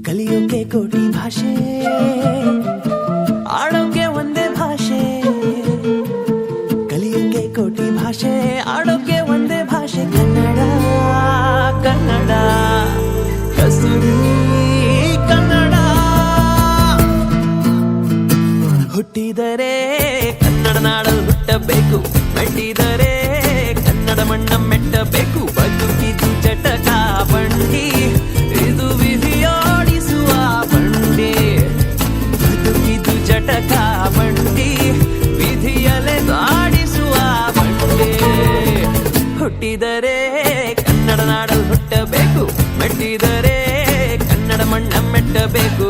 ಕಲಿಯೋಕೆ ಕೋಟಿ ಭಾಷೆ, ಆಡೋಕೆ ಒಂದೇ ಭಾಷೆ. ಕಲಿಯೋಕೆ ಕೋಟಿ ಭಾಷೆ, ಆಡೋಕೆ ಒಂದೇ ಭಾಷೆ. ಕನ್ನಡ ಕನ್ನಡ ಕಸ್ತೂರಿ ಕನ್ನಡ. ಹುಟ್ಟಿದರೆ ಕನ್ನಡ ನಾಡಲು ಹುಟ್ಟಬೇಕು, ಮೆಟ್ಟಿದರೆ ಕನ್ನಡ ಮಣ್ಣ ಮೆಟ್ಟಬೇಕು. ಬದುಕಿದು ಚಟಕ ಬಂಡಿ, ಇದು ವಿಧಿಯೋಡಿಸುವ ಬಂಡಿ. ಬದುಕಿದು ಚಟಕ ಬಂಡಿ, ವಿಧಿಯಲೆ ದಾಡಿಸುವ ಬಂಡಿ. ಹುಟ್ಟಿದರೆ ಕನ್ನಡ ನಾಡಲು ಹುಟ್ಟಬೇಕು, ಮೆಟ್ಟಿದರೆ ಕನ್ನಡ ಮಣ್ಣ ಮೆಟ್ಟಬೇಕು.